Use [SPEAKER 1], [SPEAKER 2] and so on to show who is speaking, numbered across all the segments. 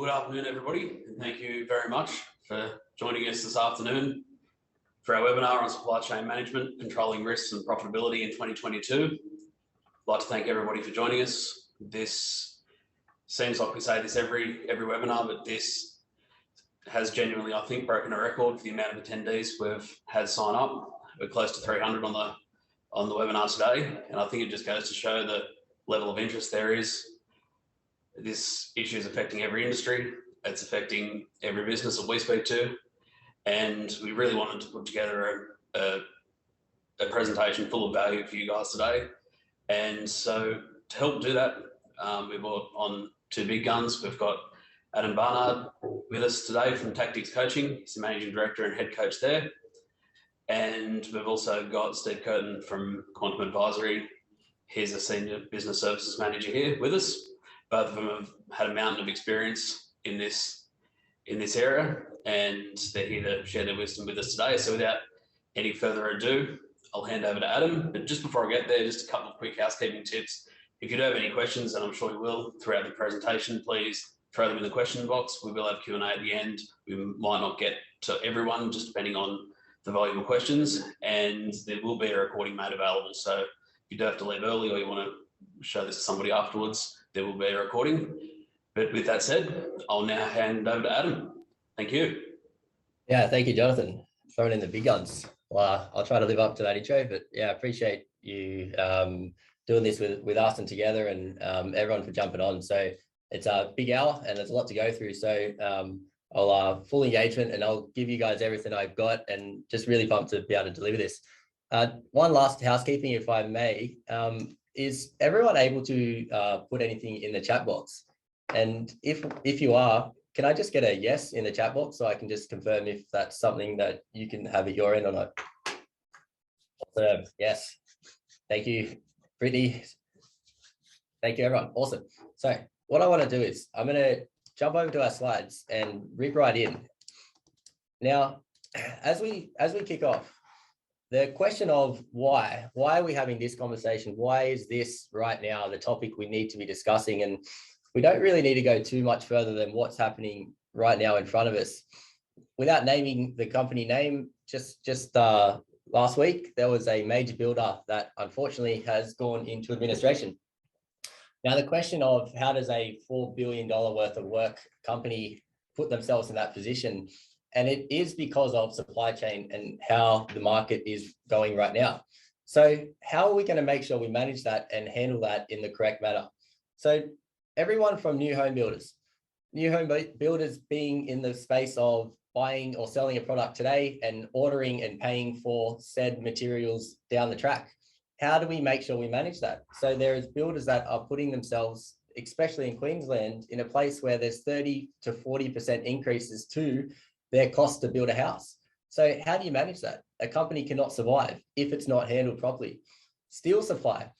[SPEAKER 1] Good afternoon, everybody, and thank you very much for joining us this afternoon for our webinar on supply chain management, controlling risks and profitability in 2022. I'd like to thank everybody for joining us. This seems like we say this every webinar, but this has genuinely, I think, broken a record for the amount of attendees we've had sign up. We're close to 300 on the webinar today, and I think it just goes to show the level of interest there is. This issue is affecting every industry. It's affecting every business that we speak to. And we really wanted to put together a presentation full of value for you guys today. And so to help do that, we brought on two big guns. We've got Adam Barnard with us today from Tactics Coaching. He's the Managing Director and Head Coach there. And we've also got Steve Curtin from Quantum Advisory. He's a Senior Business Services Manager here with us. Both of them have had a mountain of experience in this area, and they're here to share their wisdom with us today. So without any further ado, I'll hand over to Adam. But just before I get there, just a couple of quick housekeeping tips. If you do have any questions, and I'm sure you will throughout the presentation, please throw them in the question box. We will have Q&A at the end. We might not get to everyone, just depending on the volume of questions, and there will be a recording made available. So if you do have to leave early or you want to show this to somebody afterwards, there will be a recording. But with that said, I'll now hand over to Adam. Thank you.
[SPEAKER 2] Yeah, thank you, Jonathan. Throwing in the big guns. Well, I'll try to live up to that intro, but yeah, I appreciate you doing this with us and together, and everyone for jumping on. So it's a big hour and there's a lot to go through. So I'll full engagement, and I'll give you guys everything I've got, and just really pumped to be able to deliver this. One last housekeeping, if I may. Is everyone able to put anything in the chat box? And if you are, can I just get a yes in the chat box so I can just confirm if that's something that you can have at your end or not? Awesome. Yes. Thank you, Brittany. Thank you, everyone. Awesome. So what I want to do is I'm going to jump over to our slides and rip right in. Now, as we kick off, the question of why are we having this conversation? Why is this right now the topic we need to be discussing? And we don't really need to go too much further than what's happening right now in front of us. Without naming the company name, just last week, there was a major builder that unfortunately has gone into administration. Now, the question of how does a $4 billion worth of work company put themselves in that position? And it is because of supply chain and how the market is going right now. So how are we going to make sure we manage that and handle that in the correct manner? So everyone from new home builders being in the space of buying or selling a product today and ordering and paying for said materials down the track. How do we make sure we manage that? So there is builders that are putting themselves, especially in Queensland, in a place where there's 30 to 40% increases to their cost to build a house. So how do you manage that? A company cannot survive if it's not handled properly. Steel supply.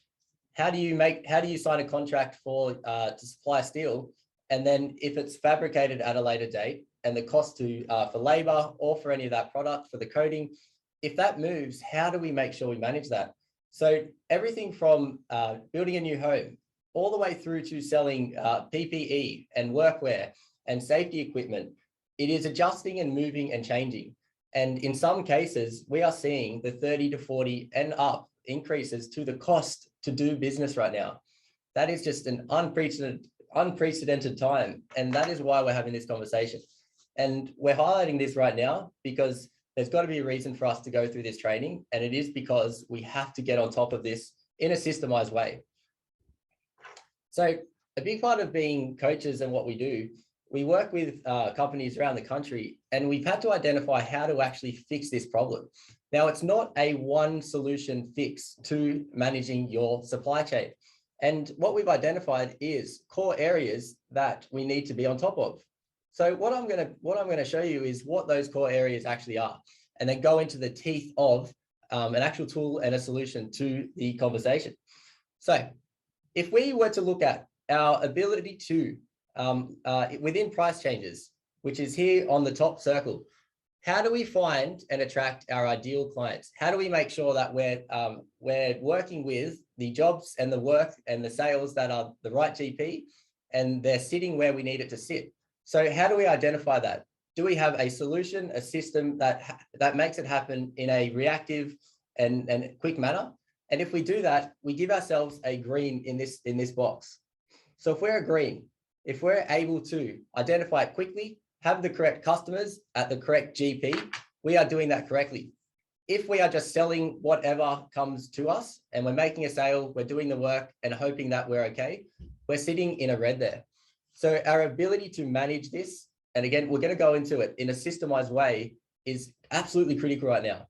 [SPEAKER 2] How do you sign a contract for to supply steel, and then if it's fabricated at a later date and the cost to for labor or for any of that product for the coating, if that moves, how do we make sure we manage that? So everything from building a new home all the way through to selling PPE and workwear and safety equipment. It is adjusting and moving and changing. And in some cases, we are seeing the 30 to 40 and up increases to the cost to do business right now. That is just an unprecedented time. And that is why we're having this conversation. And we're highlighting this right now because there's got to be a reason for us to go through this training. And it is because we have to get on top of this in a systemized way. So a big part of being coaches and what we do, we work with companies around the country, and we've had to identify how to actually fix this problem. Now, it's not a one solution fix to managing your supply chain. And what we've identified is core areas that we need to be on top of. So what I'm going to show you is what those core areas actually are, and then go into the teeth of an actual tool and a solution to the conversation. So if we were to look at our ability to within price changes, which is here on the top circle, how do we find and attract our ideal clients? How do we make sure that we're working with the jobs and the work and the sales that are the right GP, and they're sitting where we need it to sit? So how do we identify that? Do we have a solution, a system that makes it happen in a reactive and quick manner? And if we do that, we give ourselves a green in this box. So if we're a green, if we're able to identify it quickly, have the correct customers at the correct GP, we are doing that correctly. If we are just selling whatever comes to us and we're making a sale, we're doing the work and hoping that we're okay, we're sitting in a red there. So our ability to manage this, and again, we're going to go into it in a systemized way, is absolutely critical right now.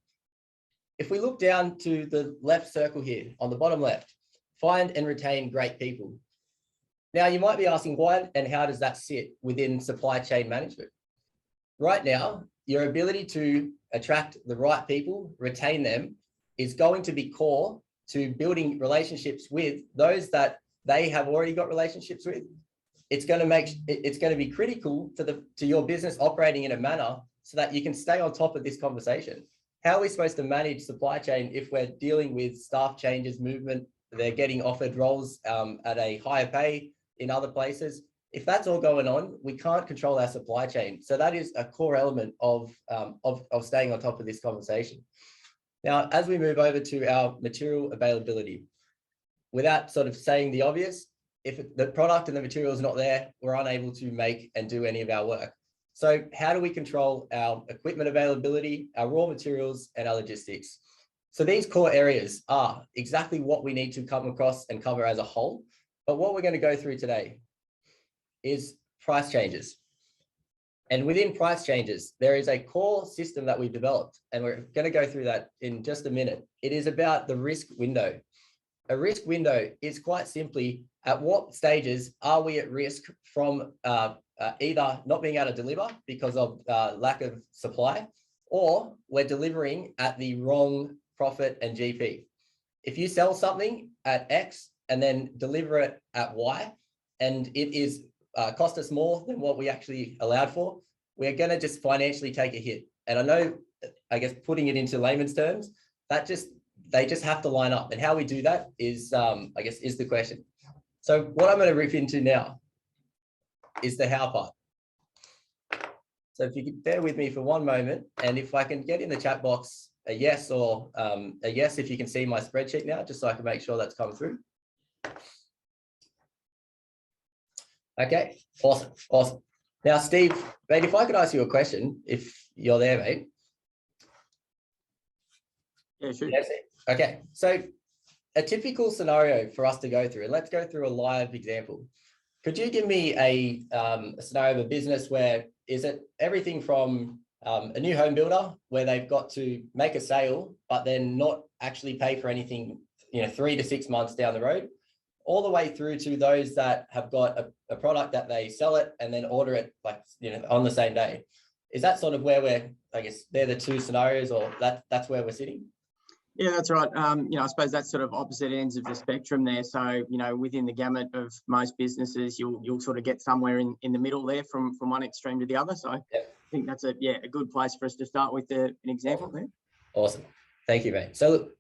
[SPEAKER 2] If we look down to the left circle here on the bottom left, find and retain great people. Now, you might be asking why and how does that sit within supply chain management? Right now, your ability to attract the right people, retain them, is going to be core to building relationships with those that they have already got relationships with. It's going to be critical to your business operating in a manner so that you can stay on top of this conversation. How are we supposed to manage supply chain if we're dealing with staff changes, movement, they're getting offered roles at a higher pay in other places? If that's all going on, we can't control our supply chain. So that is a core element of staying on top of this conversation. Now, as we move over to our material availability, without sort of saying the obvious, if the product and the material is not there, we're unable to make and do any of our work. So how do we control our equipment availability, our raw materials, and our logistics? So these core areas are exactly what we need to come across and cover as a whole. But what we're going to go through today is price changes. And within price changes, there is a core system that we've developed, and we're going to go through that in just a minute. It is about the risk window. A risk window is quite simply at what stages are we at risk from either not being able to deliver because of lack of supply, or we're delivering at the wrong profit and GP. If you sell something at X and then deliver it at Y, and it is cost us more than what we actually allowed for, we're going to just financially take a hit. And I know, I guess, putting it into layman's terms, they just have to line up. And how we do that is, I guess, is the question. So what I'm going to rip into now is the how part. So if you could bear with me for one moment, and if I can get in the chat box a yes or a yes, if you can see my spreadsheet now, just so I can make sure that's come through. Okay, awesome. Now, Steve, mate, if I could ask you a question, if you're there, mate.
[SPEAKER 3] Yeah, sure.
[SPEAKER 2] Yes. Okay, so a typical scenario for us to go through, and let's go through a live example. Could you give me a scenario of a business where is it everything from a new home builder where they've got to make a sale, but then not actually pay for anything, 3 to 6 months down the road, all the way through to those that have got a product that they sell it and then order it on the same day? Is that sort of where I guess they're the two scenarios, or that's where we're sitting?
[SPEAKER 3] Yeah, that's right. I suppose that's sort of opposite ends of the spectrum there. So, within the gamut of most businesses, you'll sort of get somewhere in the middle there from one extreme to the other. So I think that's a good place for us to start with an example there.
[SPEAKER 2] Awesome. Thank you, mate. So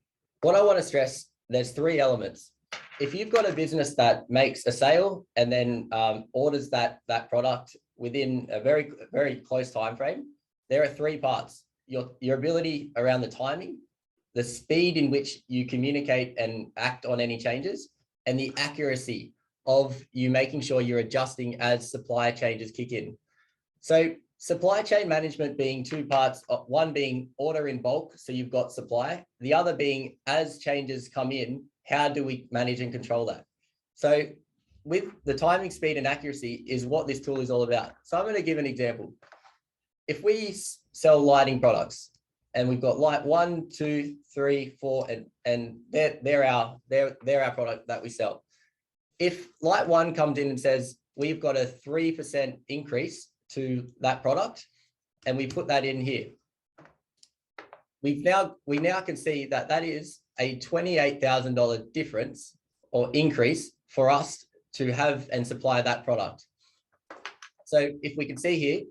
[SPEAKER 2] what I want to stress, there's 3 elements. If you've got a business that makes a sale and then orders that product within a very, very close time frame, there are 3 parts. Your ability around the timing, the speed in which you communicate and act on any changes, and the accuracy of you making sure you're adjusting as supply changes kick in. So supply chain management being 2 parts, one being order in bulk, so you've got supply, the other being as changes come in, how do we manage and control that? So with the timing, speed, and accuracy is what this tool is all about. So I'm going to give an example. If we sell lighting products, and we've got light 1, 2, 3, 4, and they're our product that we sell. If light 1 comes in and says we've got a 3% increase to that product, and we put that in here, we now can see that is a $28,000 difference or increase for us to have and supply that product. So if we can see here,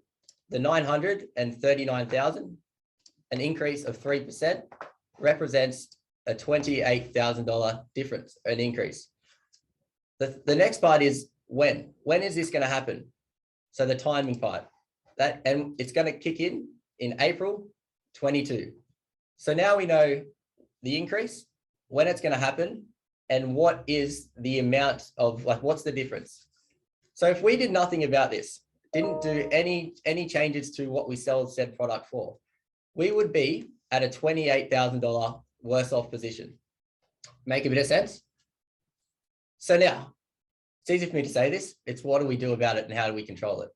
[SPEAKER 2] the 939,000. An increase of 3% represents a $28,000 difference, an increase. The next part is when. When is this going to happen? So the timing part, and it's going to kick in April 22. So now we know the increase, when it's going to happen, and what is the amount of, like, what's the difference? So if we did nothing about this, didn't do any changes to what we sell said product for, we would be at a $28,000 worse off position. Make a bit of sense? So now, it's easy for me to say this, it's what do we do about it and how do we control it?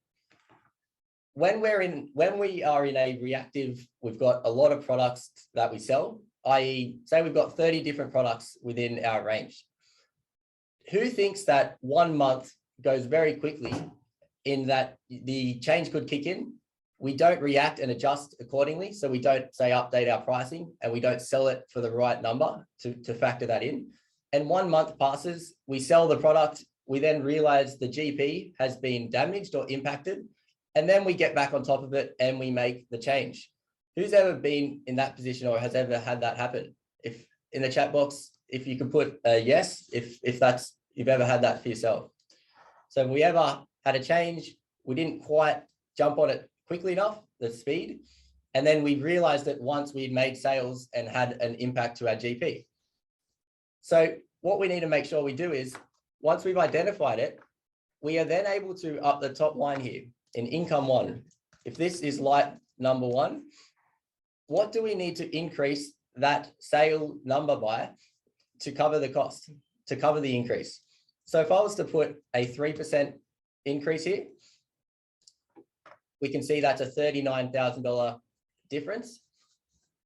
[SPEAKER 2] When we are in a reactive, we've got a lot of products that we sell, i.e. say we've got 30 different products within our range. Who thinks that 1 month goes very quickly in that the change could kick in? We don't react and adjust accordingly. So we don't say update our pricing and we don't sell it for the right number to factor that in. And 1 month passes, we sell the product. We then realize the GP has been damaged or impacted. And then we get back on top of it and we make the change. Who's ever been in that position or has ever had that happen? If in the chat box, if you could put a yes, if you've ever had that for yourself. So if we ever had a change, we didn't quite jump on it quickly enough, the speed, and then we realized that once we'd made sales and had an impact to our GP. So what we need to make sure we do is, once we've identified it, we are then able to, up the top line here, in income one, if this is light number one, what do we need to increase that sale number by to cover the cost, to cover the increase? So if I was to put a 3% increase here, we can see that's a $39,000 difference.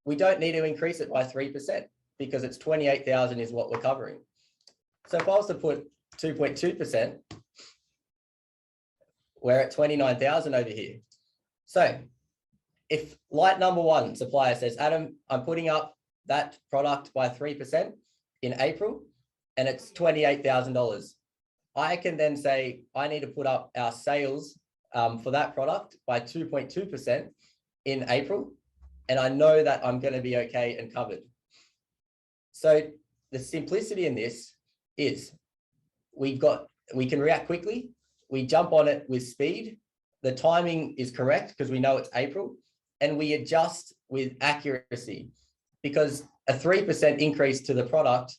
[SPEAKER 2] We don't need to increase it by 3% because it's 28,000 is what we're covering. So if I was to put 2.2%, we're at 29,000 over here. So if light number one supplier says, Adam, I'm putting up that product by 3% in April, and it's $28,000. I can then say, I need to put up our sales for that product by 2.2% in April. And I know that I'm going to be okay and covered. So the simplicity in this is we can react quickly. We jump on it with speed. The timing is correct because we know it's April, and we adjust with accuracy, because a 3% increase to the product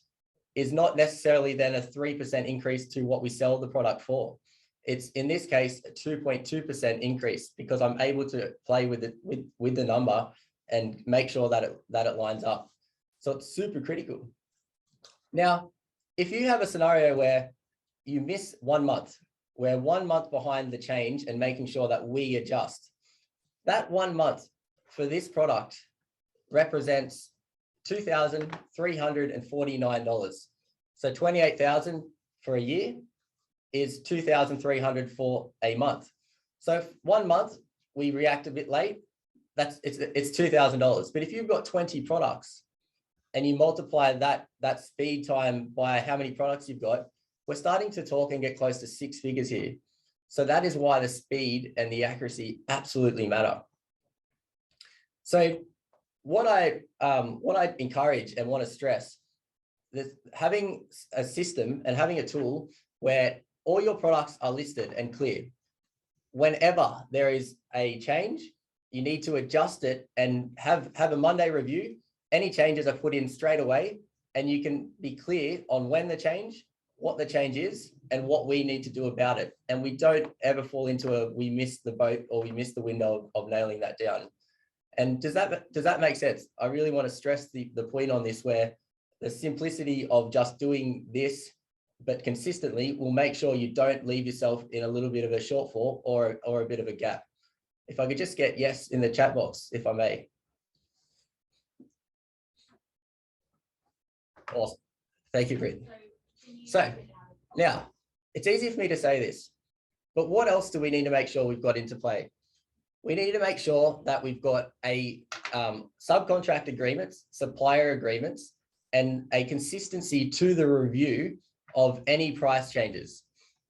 [SPEAKER 2] is not necessarily then a 3% increase to what we sell the product for. It's in this case a 2.2% increase because I'm able to play with it with the number and make sure that it lines up. So it's super critical. Now, if you have a scenario where you miss 1 month, we're 1 month behind the change and making sure that we adjust, that 1 month for this product represents $2,349. So 28,000 for a year is 2,300 for a month. So if 1 month we react a bit late, it's $2,000. But if you've got 20 products and you multiply that speed time by how many products you've got, we're starting to talk and get close to 6 figures here. So that is why the speed and the accuracy absolutely matter. So what I encourage and want to stress is having a system and having a tool where all your products are listed and clear. Whenever there is a change, you need to adjust it and have a Monday review. Any changes are put in straight away, and you can be clear on when the change, what the change is, and what we need to do about it. And we don't ever fall into we missed the boat or we missed the window of nailing that down. And does that make sense? I really want to stress the point on this, where the simplicity of just doing this, but consistently, will make sure you don't leave yourself in a little bit of a shortfall or a bit of a gap. If I could just get yes in the chat box, if I may. Awesome. Thank you, Brit. So now, it's easy for me to say this, but what else do we need to make sure we've got into play? We need to make sure that we've got a subcontract agreements, supplier agreements, and a consistency to the review of any price changes.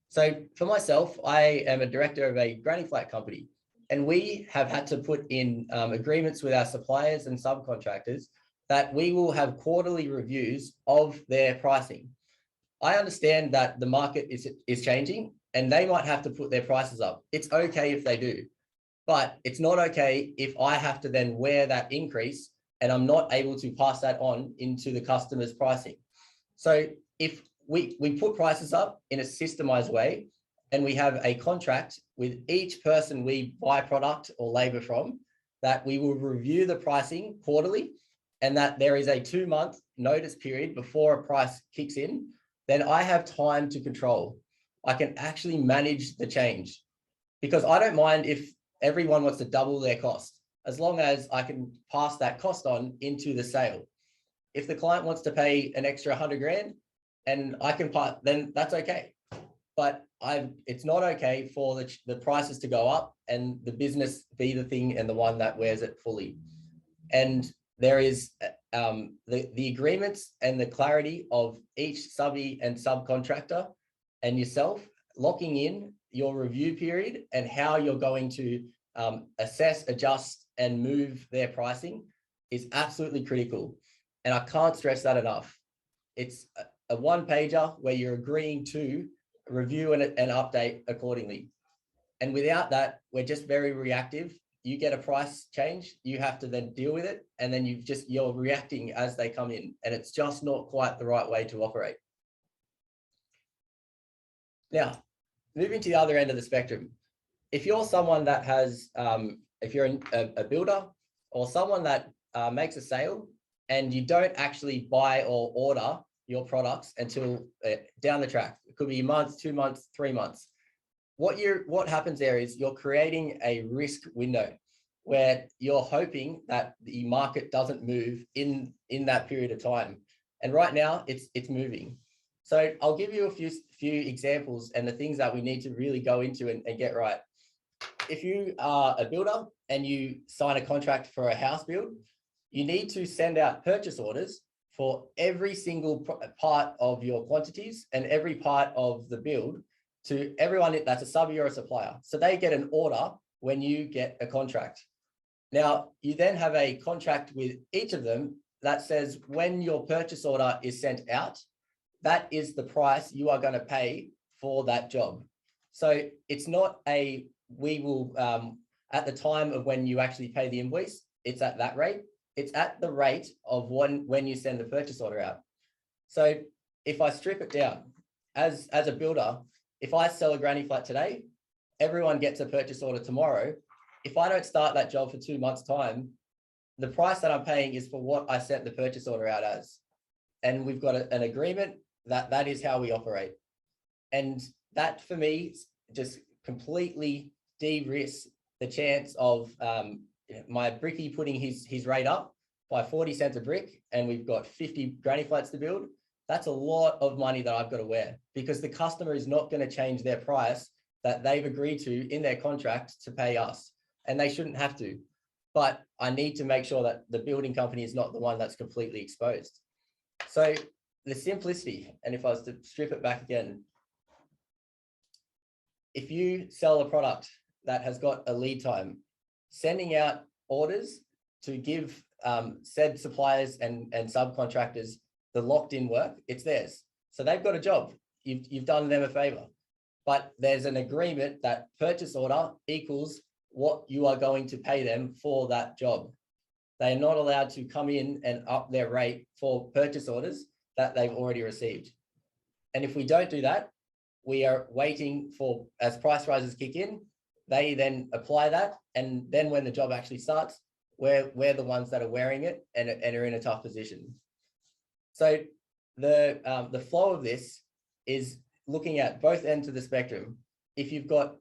[SPEAKER 2] So for myself, I am a director of a granny flat company, and we have had to put in agreements with our suppliers and subcontractors that we will have quarterly reviews of their pricing. I understand that the market is changing, and they might have to put their prices up. It's okay if they do, but it's not okay if I have to then wear that increase and I'm not able to pass that on into the customer's pricing. So if we put prices up in a systemized way, and we have a contract with each person we buy product or labor from, that we will review the pricing quarterly, and that there is a 2-month notice period before a price kicks in, then I have time to control. I can actually manage the change, because I don't mind if everyone wants to double their cost, as long as I can pass that cost on into the sale. If the client wants to pay an extra 100 grand and I can part, then that's okay. But it's not okay for the prices to go up and the business be the thing and the one that wears it fully. And there is the agreements and the clarity of each subby and subcontractor and yourself locking in your review period and how you're going to assess, adjust, and move their pricing is absolutely critical. And I can't stress that enough. It's a one-pager where you're agreeing to review and update accordingly. And without that, we're just very reactive. You get a price change, you have to then deal with it, and then you're reacting as they come in, and it's just not quite the right way to operate. Now, moving to the other end of the spectrum, if you're someone that has, if you're a builder or someone that makes a sale and you don't actually buy or order your products until down the track, it could be a month, 2 months, 3 months. What happens there is you're creating a risk window where you're hoping that the market doesn't move in that period of time. And right now it's moving. So I'll give you a few examples and the things that we need to really go into and get right. If you are a builder and you sign a contract for a house build, you need to send out purchase orders for every single part of your quantities and every part of the build to everyone that's a subby or a supplier. So they get an order when you get a contract. Now, you then have a contract with each of them that says when your purchase order is sent out, that is the price you are going to pay for that job. So it's not we will, at the time of when you actually pay the invoice, it's at that rate. It's at the rate of when you send the purchase order out. So if I strip it down, as a builder, if I sell a granny flat today, everyone gets a purchase order tomorrow. If I don't start that job for 2 months' time, the price that I'm paying is for what I sent the purchase order out as. And we've got an agreement that is how we operate. And that for me just completely de-risks the chance of my brickie putting his rate up by 40 cents a brick, and we've got 50 granny flats to build. That's a lot of money that I've got to wear, because the customer is not going to change their price that they've agreed to in their contract to pay us, and they shouldn't have to. But I need to make sure that the building company is not the one that's completely exposed. So the simplicity, and if I was to strip it back again, if you sell a product that has got a lead time, sending out orders to give said suppliers and subcontractors the locked in work, it's theirs. So they've got a job. You've done them a favor. But there's an agreement that purchase order equals what you are going to pay them for that job. They're not allowed to come in and up their rate for purchase orders that they've already received. And if we don't do that, we are waiting for, as price rises kick in, they then apply that. And then when the job actually starts, we're the ones that are wearing it and are in a tough position. So the flow of this is looking at both ends of the spectrum. If you've got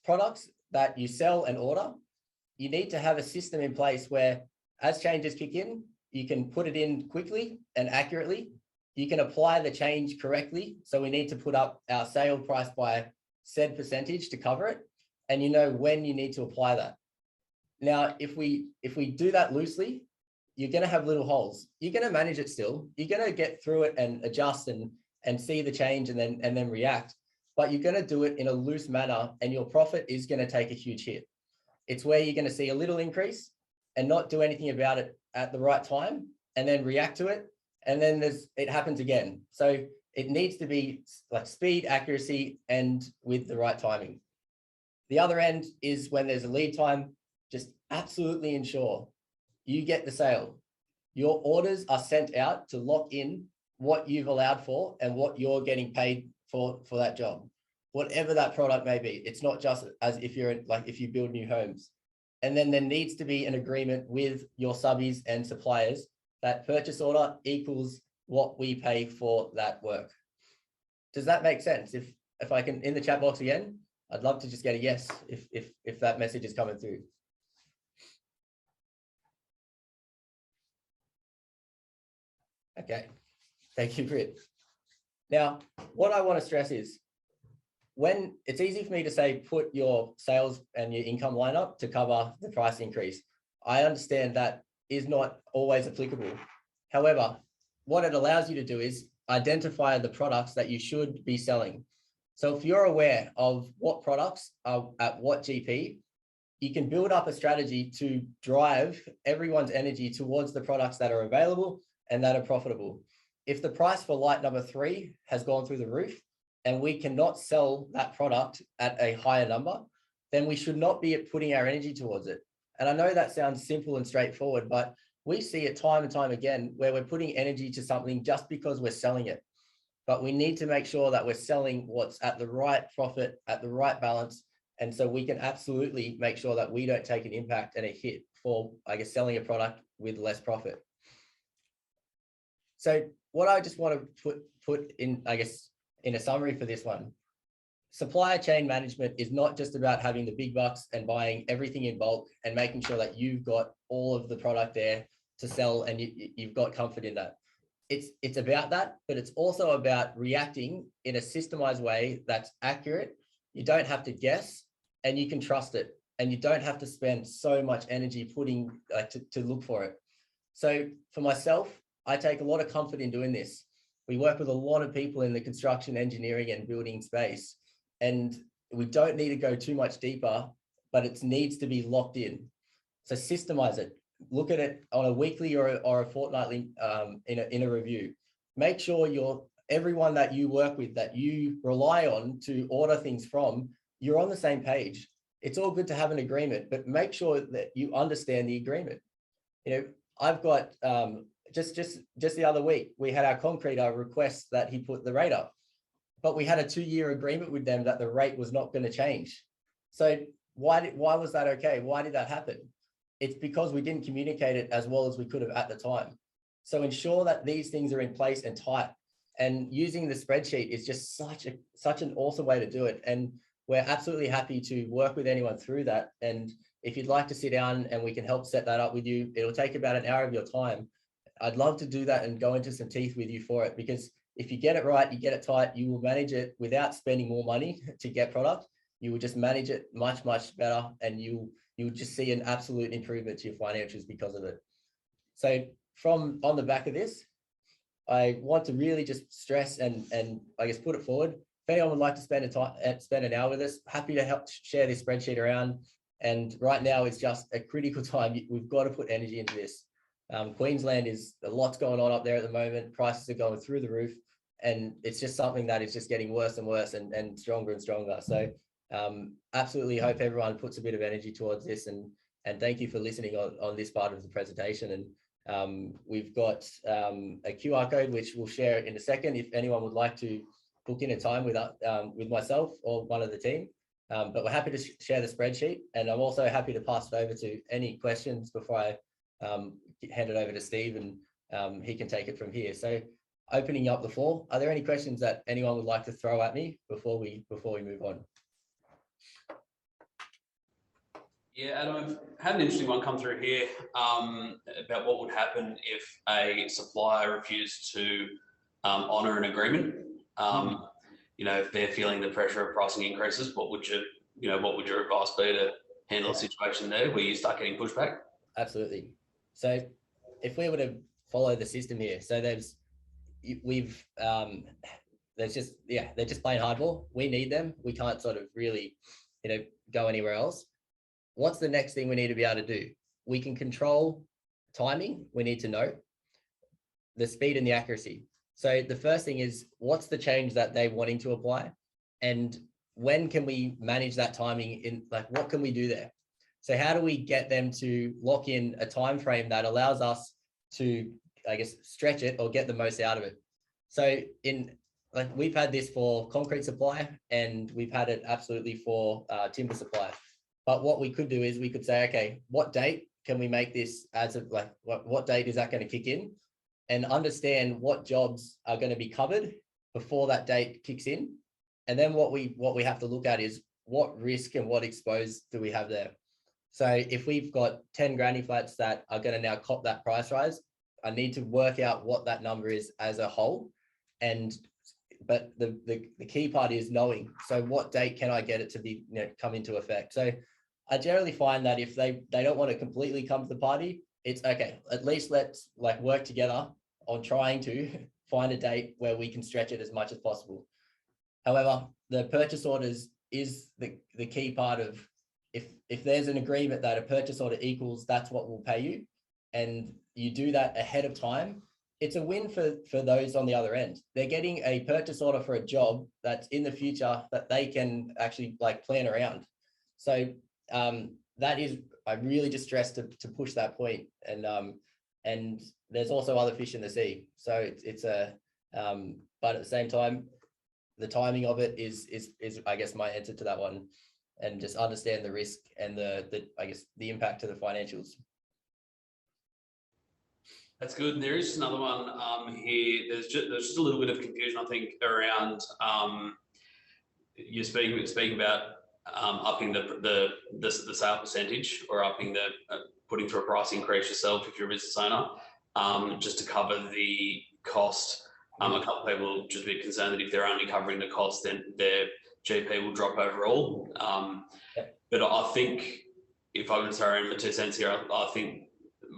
[SPEAKER 2] products that you sell and order, you need to have a system in place where as changes kick in, you can put it in quickly and accurately. You can apply the change correctly. So we need to put up our sale price by said percentage to cover it. And you know when you need to apply that. Now, if we do that loosely, you're going to have little holes. You're going to manage it still. You're going to get through it and adjust and see the change and then react. But you're going to do it in a loose manner, and your profit is going to take a huge hit. It's where you're going to see a little increase and not do anything about it at the right time, and then react to it. And then it happens again. So It needs to be like speed, accuracy, and with the right timing. The other end is when there's a lead time, just absolutely ensure you get the sale. Your orders are sent out to lock in what you've allowed for and what you're getting paid for that job, whatever that product may be. It's not just as if you're like, if you build new homes. And then there needs to be an agreement with your subbies and suppliers that purchase order equals what we pay for that work. Does that make sense? If I can, in the chat box again, I'd love to just get a yes if that message is coming through. Okay, thank you, Britt. Now, what I want to stress is when it's easy for me to say, put your sales and your income line up to cover the price increase. I understand that is not always applicable. However, what it allows you to do is identify the products that you should be selling. So if you're aware of what products are at what GP, you can build up a strategy to drive everyone's energy towards the products that are available and that are profitable. If the price for light number 3 has gone through the roof and we cannot sell that product at a higher number, then we should not be putting our energy towards it. And I know that sounds simple and straightforward, but we see it time and time again where we're putting energy to something just because we're selling it. But we need to make sure that we're selling what's at the right profit, at the right balance. And so we can absolutely make sure that we don't take an impact and a hit for, I guess, selling a product with less profit. So what I just want to put in, I guess, in a summary for this one, supply chain management is not just about having the big bucks and buying everything in bulk and making sure that you've got all of the product there to sell and you've got comfort in that. It's about that, but it's also about reacting in a systemized way that's accurate. You don't have to guess and you can trust it, and you don't have to spend so much energy putting to look for it. So for myself, I take a lot of comfort in doing this. We work with a lot of people in the construction, engineering, and building space, and we don't need to go too much deeper, but it needs to be locked in. So systemize it. Look at it on a weekly or a fortnightly in a review. Make sure everyone that you work with, that you rely on to order things from, you're on the same page. It's all good to have an agreement, but make sure that you understand the agreement. You know, I've got just the other week, we had our concreter request that he put the rate up, but we had a 2-year agreement with them that the rate was not going to change. So why was that okay? Why did that happen? It's because we didn't communicate it as well as we could have at the time. So ensure that these things are in place and tight. And using the spreadsheet is just such an awesome way to do it. And we're absolutely happy to work with anyone through that. And if you'd like to sit down and we can help set that up with you, it'll take about an hour of your time. I'd love to do that and go into some teeth with you for it, because if you get it right, you get it tight, you will manage it without spending more money to get product. You will just manage it much, much better, and you'll just see an absolute improvement to your financials because of it. So from on the back of this, I want to really just stress and I guess put it forward. If anyone would like to spend an hour with us, happy to help share this spreadsheet around. And right now it's just a critical time. We've got to put energy into this. Queensland is a lot's going on up there at the moment. Prices are going through the roof, and it's just something that is just getting worse and worse and stronger and stronger. So absolutely hope everyone puts a bit of energy towards this, and thank you for listening on this part of the presentation. And we've got a QR code which we'll share in a second if anyone would like to book in a time with myself or one of the team. But we're happy to share the spreadsheet, and I'm also happy to pass it over to any questions before I hand it over to Steve, and he can take it from here. So opening up the floor, are there any questions that anyone would like to throw at me before we move on?
[SPEAKER 1] Yeah, Adam, I've had an interesting one come through here about what would happen if a supplier refused to honour an agreement. You know, if they're feeling the pressure of pricing increases, what would your advice be to handle a situation there where you start getting pushback?
[SPEAKER 2] Absolutely. So if we were to follow the system here, so they're just playing hardball. We need them. We can't sort of really, go anywhere else. What's the next thing we need to be able to do? We can control timing. We need to know the speed and the accuracy. So the first thing is, what's the change that they're wanting to apply? And when can we manage that timing in, like, what can we do there? So how do we get them to lock in a time frame that allows us to, I guess, stretch it or get the most out of it? So like, we've had this for concrete supply, and we've had it absolutely for timber supply. But what we could do is we could say, okay, what date can we make this as of, like, what date is that going to kick in? And understand what jobs are going to be covered before that date kicks in. And then what we have to look at is what risk and what exposed do we have there. So if we've got 10 granny flats that are going to now cop that price rise, I need to work out what that number is as a whole. But the key part is knowing, so what date can I get it to be, come into effect? So I generally find that if they don't want to completely come to the party, it's okay. At least let's, like, work together on trying to find a date where we can stretch it as much as possible. However, the purchase orders is the key part of, if there's an agreement that a purchase order equals, that's what we'll pay you, and you do that ahead of time, it's a win for those on the other end. They're getting a purchase order for a job that's in the future that they can actually, like, plan around. So that is, I really just stress to push that point. And there's also other fish in the sea. So but at the same time, the timing of it is I guess my answer to that one, and just understand the risk and the I guess the impact to the financials.
[SPEAKER 1] That's good. There is another one here. There's just a little bit of confusion, I think, around you're speaking about upping the sale percentage, or upping putting through a price increase yourself if you're a business owner, just to cover the cost. A couple of people will just be concerned that if they're only covering the cost, then their GP will drop overall. But I think, if I was throwing my 2 cents here, I think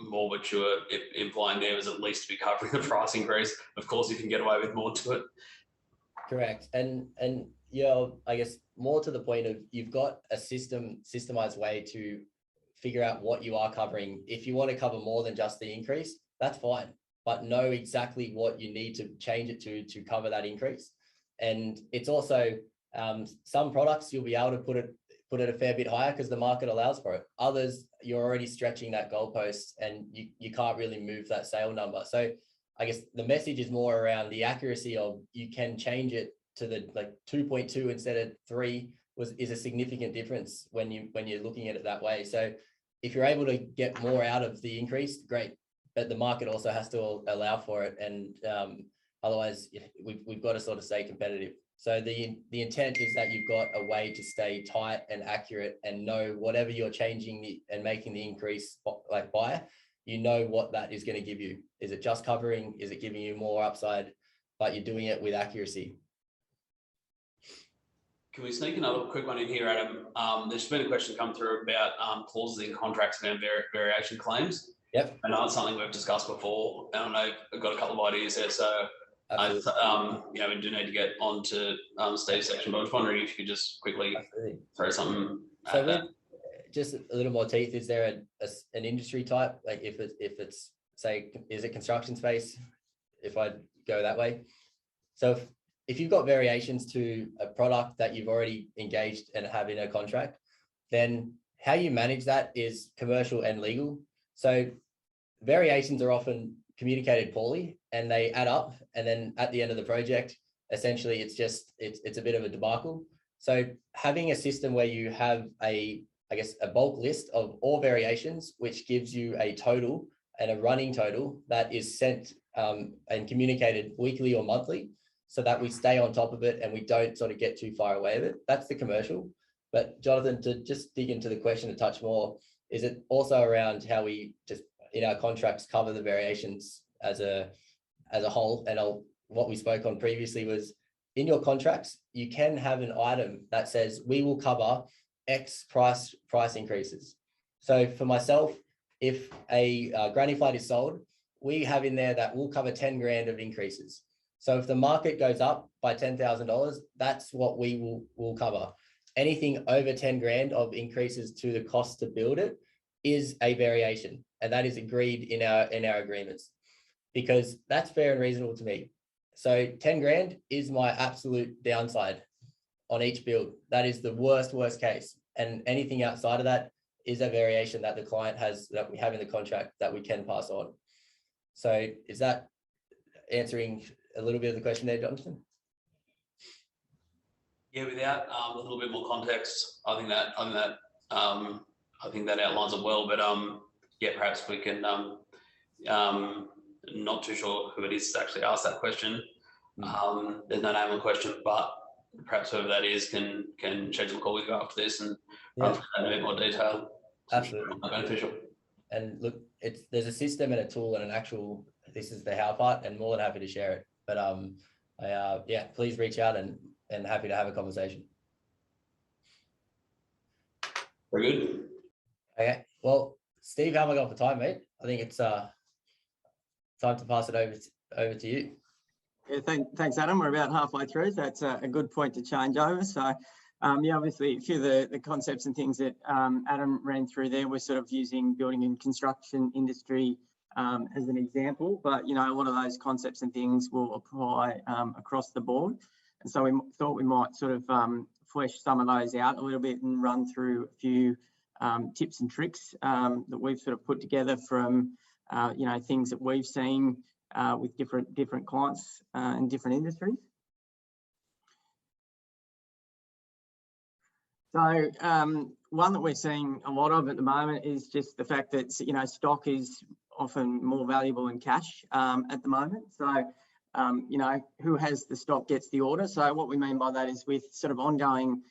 [SPEAKER 1] more what you were implying there was at least to be covering the price increase. Of course, you can get away with more to it.
[SPEAKER 2] Correct. And I guess more to the point of, you've got a systemized way to figure out what you are covering. If you want to cover more than just the increase, that's fine, but know exactly what you need to change it to cover that increase. And it's also some products you'll be able to put it a fair bit higher because the market allows for it. Others, you're already stretching that goalpost, and you can't really move that sale number. So I guess the message is more around the accuracy of, you can change it to the, like, 2.2 instead of 3 is a significant difference when you're looking at it that way. So if you're able to get more out of the increase, great, but the market also has to allow for it. And otherwise we've got to sort of stay competitive. So the intent is that you've got a way to stay tight and accurate, and know whatever you're changing and making the increase, like, by, you know what that is going to give you. Is it just covering? Is it giving you more upside? But you're doing it with accuracy.
[SPEAKER 1] Can we sneak another quick one in here, Adam? There's been a question come through about clauses in contracts around variation claims.
[SPEAKER 2] Yep.
[SPEAKER 1] I know it's something we've discussed before, and I know I've got a couple of ideas there. So we do need to get on to Steve's section, but I was wondering if you could just quickly throw something at that.
[SPEAKER 2] Just a little more teeth, is there an industry type, like if it's say, is it construction space, if I go that way? So if you've got variations to a product that you've already engaged and have in a contract, then how you manage that is commercial and legal. So variations are often communicated poorly, and they add up, and then at the end of the project, essentially it's a bit of a debacle. So having a system where you have a bulk list of all variations, which gives you a total and a running total that is sent and communicated weekly or monthly, so that we stay on top of it and we don't sort of get too far away with it. That's the commercial. But Jonathan, to just dig into the question a touch more, is it also around how we just in our contracts cover the variations as a whole? And what we spoke on previously was, in your contracts, you can have an item that says we will cover X price increases. So for myself, if a granny flat is sold, we have in there that we'll cover 10 grand of increases. So if the market goes up by $10,000, that's what we will cover. Anything over 10 grand of increases to the cost to build it is a variation, and that is agreed in our agreements, because that's fair and reasonable to me. So 10 grand is my absolute downside on each build. That is the worst case. And anything outside of that is a variation that the client has, that we have in the contract that we can pass on. So is that answering a little bit of the question there, Jonathan?
[SPEAKER 1] Yeah, without a little bit more context, I think that outlines it well. But yeah, perhaps we can. Not too sure who it is to actually ask that question. There's no name on the question, but perhaps whoever that is can schedule a call with you after this and run through that in a bit more detail.
[SPEAKER 2] Absolutely
[SPEAKER 1] beneficial.
[SPEAKER 2] And look, there's a system and a tool and an actual. This is the how part, and more than happy to share it. But yeah, please reach out and happy to have a conversation.
[SPEAKER 1] Very good.
[SPEAKER 2] Okay. Well, Steve, how have I got for time, mate? I think it's time to pass it over to you.
[SPEAKER 3] Yeah, thanks, Adam. We're about halfway through, so that's a good point to change over. So, yeah, obviously, a few of the concepts and things that Adam ran through there, we're sort of using building and construction industry as an example, but, you know, a lot of those concepts and things will apply across the board. And so we thought we might sort of flesh some of those out a little bit and run through a few tips and tricks that we've sort of put together from, you know, things that we've seen with different clients in different industries. So one that we're seeing a lot of at the moment is just the fact that, you know, stock is often more valuable than cash at the moment. So, you know, who has the stock gets the order. So what we mean by that is with sort of ongoing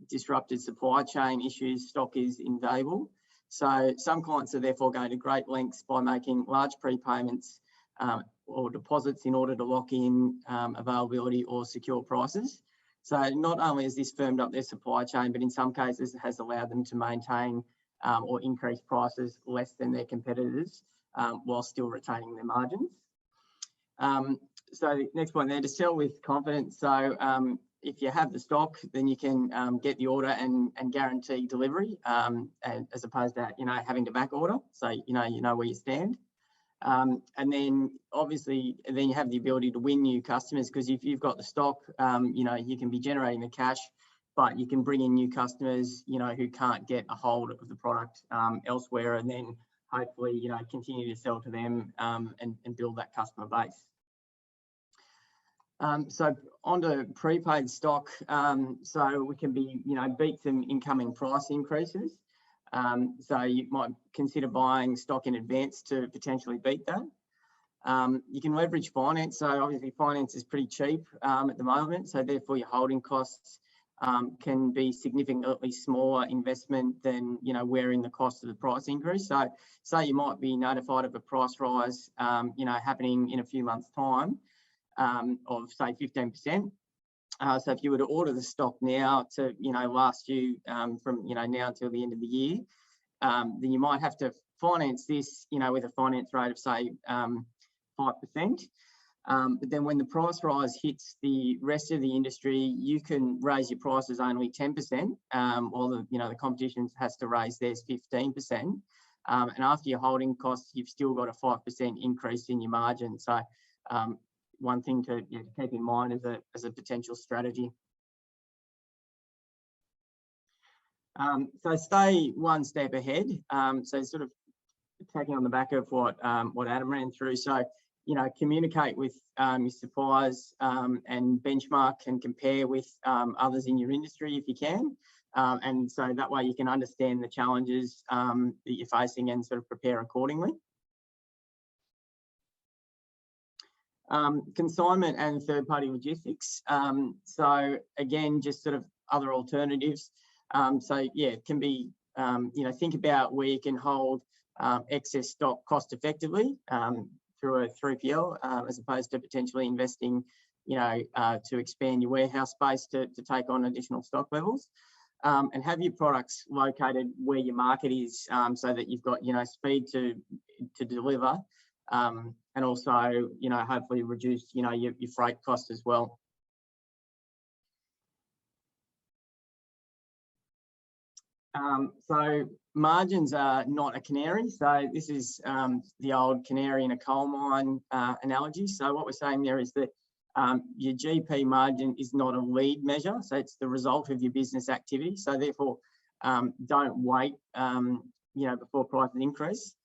[SPEAKER 3] disrupted supply chain issues, stock is invaluable. So some clients are therefore going to great lengths by making large prepayments or deposits in order to lock in availability or secure prices. So not only has this firmed up their supply chain, but in some cases it has allowed them to maintain or increase prices less than their competitors while still retaining their margins. So the next point there, to sell with confidence. So if you have the stock, then you can get the order and guarantee delivery as opposed to, you know, having to back order. So, you know where you stand. And then obviously, then you have the ability to win new customers, because if you've got the stock, you know, you can be generating the cash, but you can bring in new customers, you know, who can't get a hold of the product elsewhere, and then hopefully, you know, continue to sell to them and build that customer base. So onto prepaid stock. So we can be, you know, beat some incoming price increases. So you might consider buying stock in advance to potentially beat that. You can leverage finance. So obviously finance is pretty cheap at the moment. So therefore your holding costs can be significantly smaller investment than, you know, wearing the cost of the price increase. So say you might be notified of a price rise, you know, happening in a few months' time of say 15%. So if you were to order the stock now to, you know, last you from, you know, now until the end of the year, then you might have to finance this, you know, with a finance rate of say 5%. But then when the price rise hits the rest of the industry, you can raise your prices only 10%, while the, you know, the competition has to raise theirs 15%. And after your holding costs, you've still got a 5% increase in your margin. So one thing to keep in mind as a potential strategy. So stay one step ahead. So sort of taking on the back of what Adam ran through. So, you know, communicate with your suppliers and benchmark and compare with others in your industry if you can. And so that way you can understand the challenges that you're facing and sort of prepare accordingly. Consignment and third-party logistics. So again, just sort of other alternatives. So yeah, it can be, you know, think about where you can hold excess stock cost effectively through a 3PL, as opposed to potentially investing, you know, to expand your warehouse space to take on additional stock levels. And have your products located where your market is, so that you've got, you know, speed to deliver. And also, you know, hopefully reduce, you know, your freight costs as well. So margins are not a canary. So this is the old canary in a coal mine analogy. So what we're saying there is that Your GP margin is not a lead measure, so it's the result of your business activity. So therefore, don't wait, before prices increase.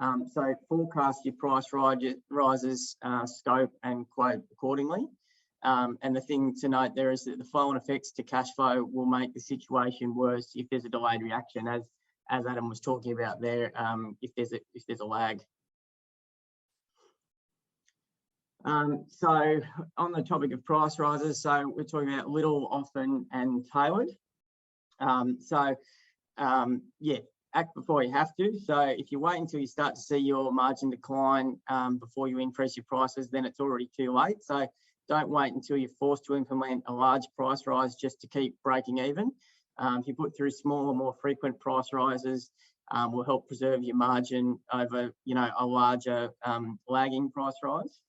[SPEAKER 3] So forecast your price rises, scope and quote accordingly. And the thing to note there is that the flow-on effects to cash flow will make the situation worse if there's a delayed reaction, as Adam was talking about there, if there's a lag. So on the topic of price rises, so we're talking about little, often and tailored. Act before you have to. So if you wait until you start to see your margin decline before you increase your prices, then it's already too late. So don't wait until you're forced to implement a large price rise just to keep breaking even. If you put through smaller, more frequent price rises, will help preserve your margin over, a larger lagging price rise.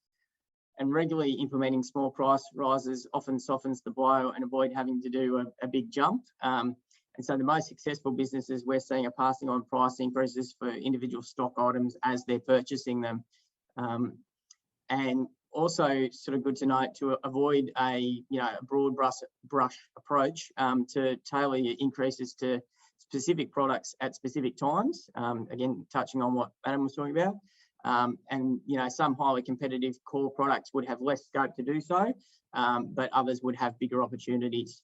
[SPEAKER 3] And regularly implementing small price rises often softens the blow and avoid having to do a big jump. And so the most successful businesses we're seeing are passing on price increases for individual stock items as they're purchasing them. And also sort of good to note to avoid a broad brush approach, to tailor your increases to specific products at specific times. Again, touching on what Adam was talking about. And some highly competitive core products would have less scope to do so, but others would have bigger opportunities.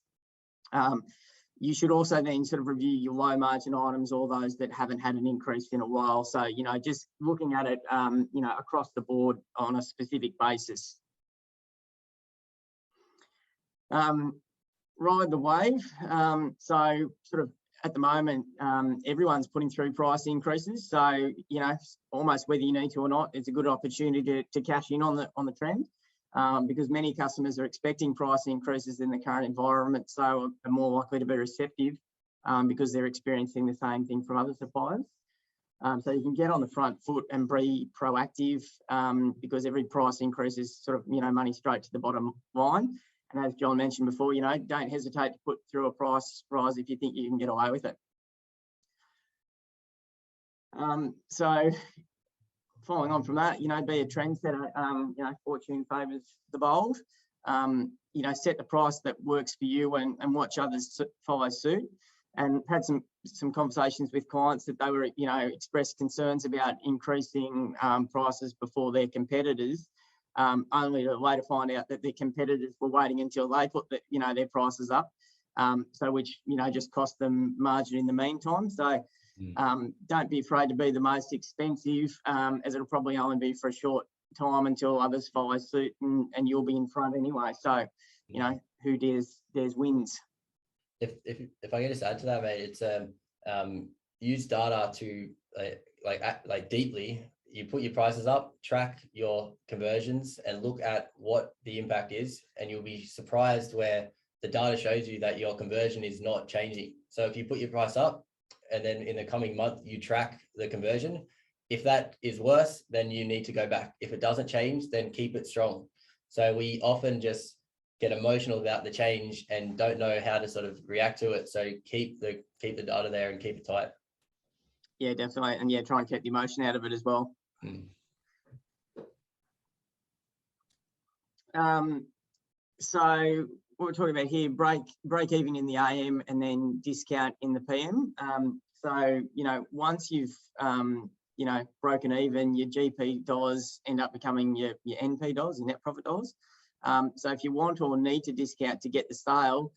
[SPEAKER 3] You should also then sort of review your low margin items, or those that haven't had an increase in a while. So, just looking at it, across the board on a specific basis. Ride the wave. So sort of at the moment, everyone's putting through price increases. So, almost whether you need to or not, it's a good opportunity to cash in on the trend. Because many customers are expecting price increases in the current environment, so are more likely to be receptive because they're experiencing the same thing from other suppliers. So you can get on the front foot and be proactive, because every price increase is sort of, money straight to the bottom line. And as John mentioned before, don't hesitate to put through a price rise if you think you can get away with it. So following on from that, be a trendsetter. Fortune favours the bold. Set the price that works for you and watch others follow suit. And had some conversations with clients that they were, expressed concerns about increasing prices before their competitors, only to later find out that their competitors were waiting until they put their prices up. So which, just cost them margin in the meantime. So don't be afraid to be the most expensive, as it'll probably only be for a short time until others follow suit, and you'll be in front anyway. So, who dares wins.
[SPEAKER 2] If I can just add to that, mate, it's use data to like deeply. You put your prices up, track your conversions, and look at what the impact is, and you'll be surprised where the data shows you that your conversion is not changing. So if you put your price up, and then in the coming month, you track the conversion. If that is worse, then you need to go back. If it doesn't change, then keep it strong. So we often just get emotional about the change and don't know how to sort of react to it. So keep the data there and keep it tight.
[SPEAKER 3] Yeah, definitely. And try and keep the emotion out of it as well. So what we're talking about here, break even in the AM and then discount in the PM. So, once you've, broken even, your GP dollars end up becoming your NP dollars, your net profit dollars. So if you want or need to discount to get the sale,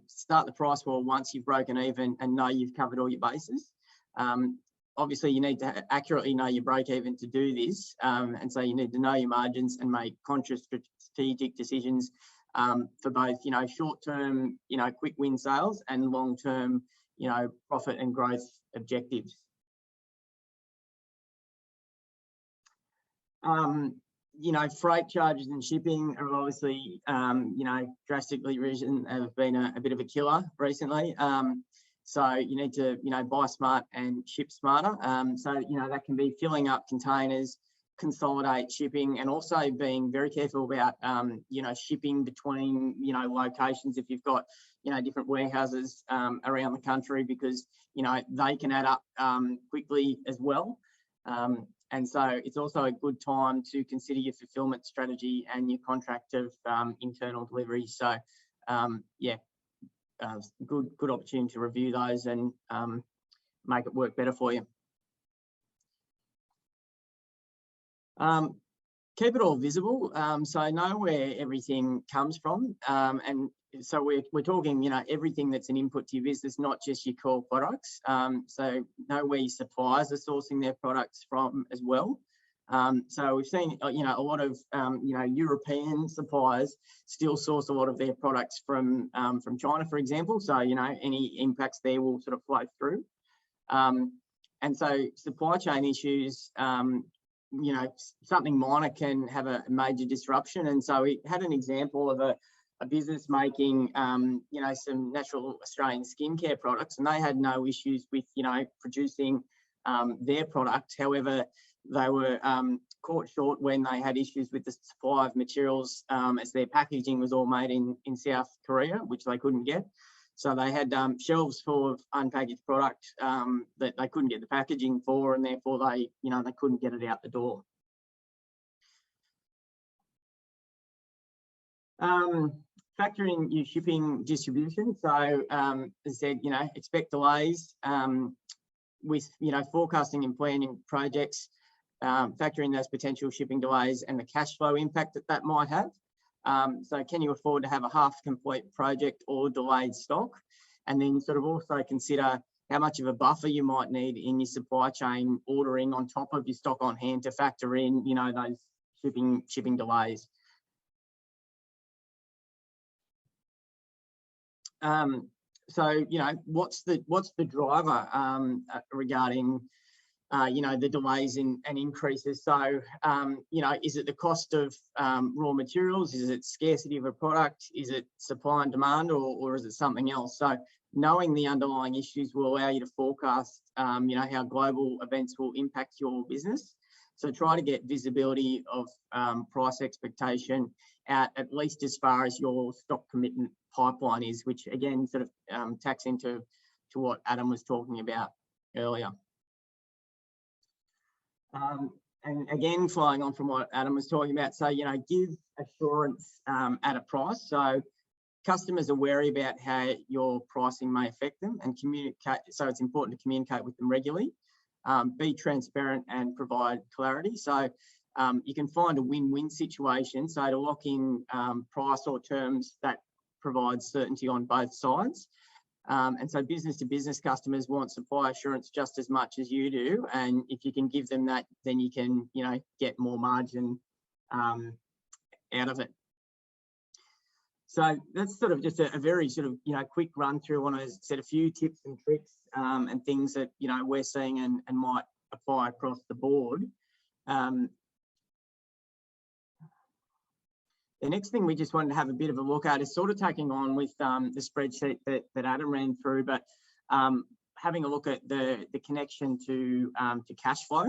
[SPEAKER 3] start the price war once you've broken even and know you've covered all your bases. Obviously, you need to accurately know your break even to do this. And so you need to know your margins and make conscious strategic decisions for both, short-term, quick win sales and long-term, profit and growth objectives. Freight charges and shipping are obviously, drastically risen, have been a bit of a killer recently. So you need to, buy smart and ship smarter. So, that can be filling up containers, consolidate shipping, and also being very careful about, shipping between, locations if you've got, different warehouses around the country, because, they can add up quickly as well. And so it's also a good time to consider your fulfillment strategy and your contract of internal delivery. So yeah, good opportunity to review those and make it work better for you. Keep it all visible, so know where everything comes from, and so we're talking, you know, everything that's an input to your business, not just your core products. So know where your suppliers are sourcing their products from as well. So we've seen, you know, a lot of you know, European suppliers still source a lot of their products from China, for example. So, you know, any impacts there will sort of flow through. And so supply chain issues, you know, something minor can have a major disruption. And so we had an example of a business making, you know, some natural Australian skincare products, and they had no issues with, you know, producing their product. However, they were caught short when they had issues with the supply of materials, as their packaging was all made in South Korea, which they couldn't get. So they had shelves full of unpackaged product that they couldn't get the packaging for, and therefore they, you know, they couldn't get it out the door. Factor in your shipping distribution. So as I said, you know, expect delays with, you know, forecasting and planning projects. Factor in those potential shipping delays and the cash flow impact that might have. So can you afford to have a half complete project or delayed stock? And then sort of also consider how much of a buffer you might need in your supply chain ordering on top of your stock on hand to factor in, you know, those shipping delays. So, you know, what's the driver regarding you know, the delays and increases? So, you know, is it the cost of raw materials? Is it scarcity of a product? Is it supply and demand, or is it something else? So knowing the underlying issues will allow you to forecast, you know, how global events will impact your business. So try to get visibility of price expectation out at least as far as your stock commitment pipeline is, which again sort of tacks into what Adam was talking about earlier. And again, flying on from what Adam was talking about, so, you know, give assurance at a price. So customers are wary about how your pricing may affect them, and communicate. So it's important to communicate with them regularly. Be transparent and provide clarity. So you can find a win-win situation. So to lock in price or terms that provide certainty on both sides. And so business to business customers want supply assurance just as much as you do. And if you can give them that, then you can, you know, get more margin out of it. So that's sort of just a very sort of, you know, quick run through. I want to set a few tips and tricks and things that, you know, we're seeing and might apply across the board. The next thing we just wanted to have a bit of a look at is sort of taking on with the spreadsheet that Adam ran through, but having a look at the connection to cash flow.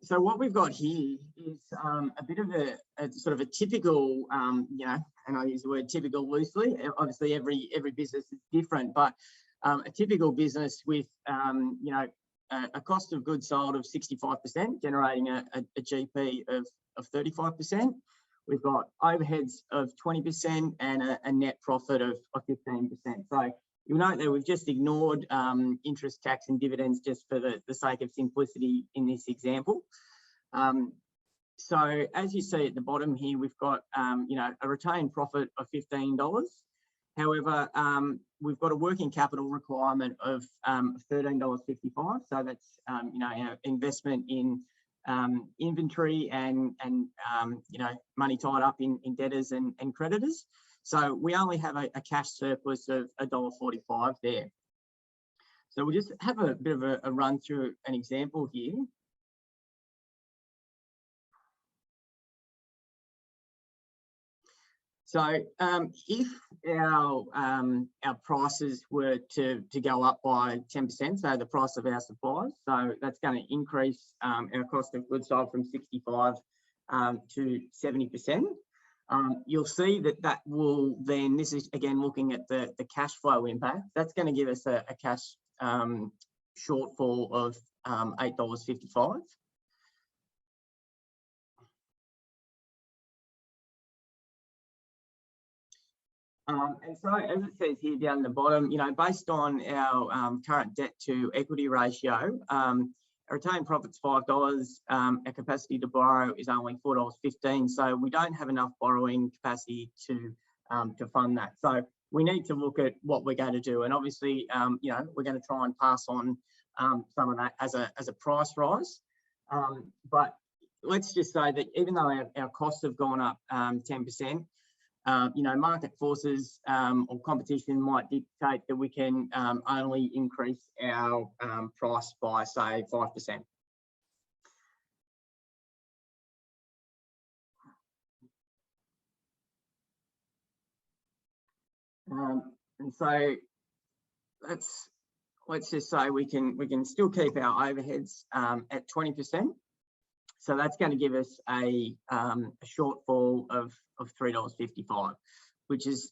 [SPEAKER 3] So what we've got here is a bit of a sort of a typical, you know, and I use the word typical loosely. Obviously, every business is different, but a typical business with, you know, a cost of goods sold of 65%, generating a GP of 35%. We've got overheads of 20% and a net profit of 15%. So you'll note that we've just ignored interest, tax and dividends just for the sake of simplicity in this example. So as you see at the bottom here, we've got, you know, a retained profit of $15. However, we've got a working capital requirement of $13.55. So that's, you know, our investment in inventory and you know, money tied up in debtors and creditors. So we only have a cash surplus of $1.45 there. So we'll just have a bit of a run through an example here. So if our prices were to go up by 10%, so the price of our supplies, so that's going to increase our cost of goods sold from 65 to 70%. You'll see that will then, this is again looking at the cash flow impact, that's going to give us a cash shortfall of $8.55. And so, as it says here down the bottom, based on our current debt to equity ratio, our retained profit's $5. Our capacity to borrow is only $4.15. So we don't have enough borrowing capacity to fund that. So we need to look at what we're going to do, and obviously, we're going to try and pass on some of that as a price rise. But let's just say that even though our costs have gone up 10%. Market forces or competition might dictate that we can only increase our price by, say, 5%. And so let's just say we can still keep our overheads at 20%. So that's going to give us a shortfall of $3.55, which is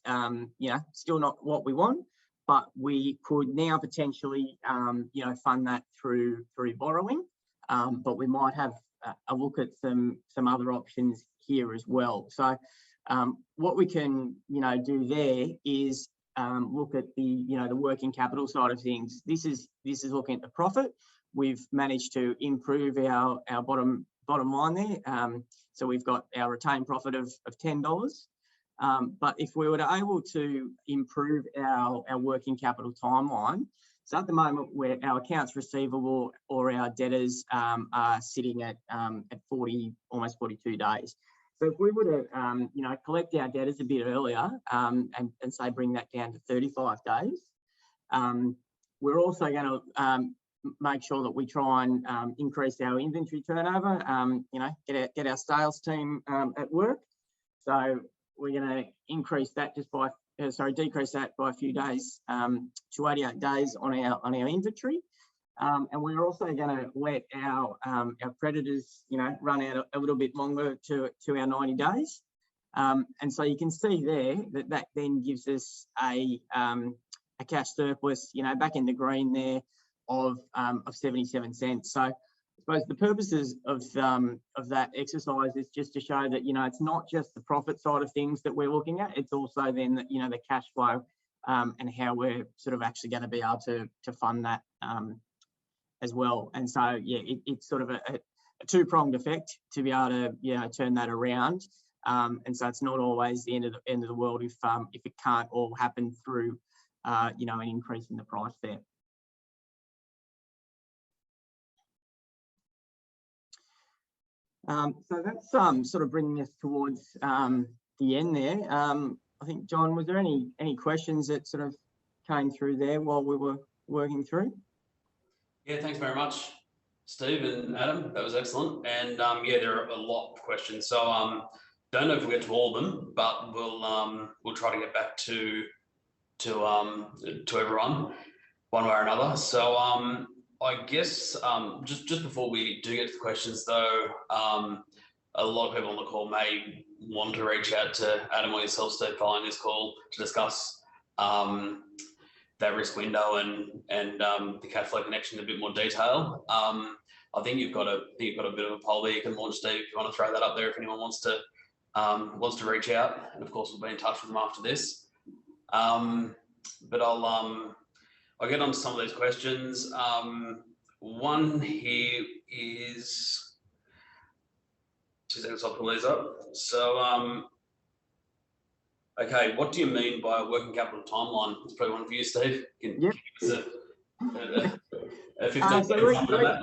[SPEAKER 3] still not what we want, but we could now potentially fund that through borrowing, but we might have a look at some other options here as well. So what we can do there is look at the the working capital side of things. This is looking at the profit. We've managed to improve our bottom line there. So we've got our retained profit of $10. But if we were able to improve our working capital timeline, so at the moment where our accounts receivable or our debtors are sitting at 40, almost 42 days. So if we were to collect our debtors a bit earlier and say bring that down to 35 days, we're also going to make sure that we try and increase our inventory turnover, get our sales team at work. So we're going to increase that decrease that by a few days to 88 days on our inventory. And we're also going to let our creditors, run out a little bit longer to our 90 days. And so you can see there that then gives us a cash surplus, back in the green there, of 77 cents. So I suppose the purposes of that exercise is just to show that it's not just the profit side of things that we're looking at, it's also then the cash flow and how we're sort of actually going to be able to fund that as well. And so it's sort of a two-pronged effect to be able to turn that around. And so it's not always the end of the world if it can't all happen through an increase in the price there. So that's sort of bringing us towards the end there. I think, John, was there any questions that sort of came through there while we were working through?
[SPEAKER 1] Yeah, thanks very much, Steve and Adam. That was excellent. And there are a lot of questions. So don't know if we'll get to all of them, but we'll try to get back to everyone one way or another. So I guess just before we do get to the questions, though, a lot of people on the call may want to reach out to Adam or yourself, Steve, following this call to discuss that risk window and the cash flow connection in a bit more detail. I think you've got a bit of a poll there you can launch, Steve, if you want to throw that up there if anyone wants to reach out. And of course, we'll be in touch with them after this. But I'll get on to some of these questions. One here is, 2 seconds, I'll pull these up. So, okay, what do you mean by a working capital timeline? It's probably one for you, Steve.
[SPEAKER 3] Yep.
[SPEAKER 1] A 15 seconds on that.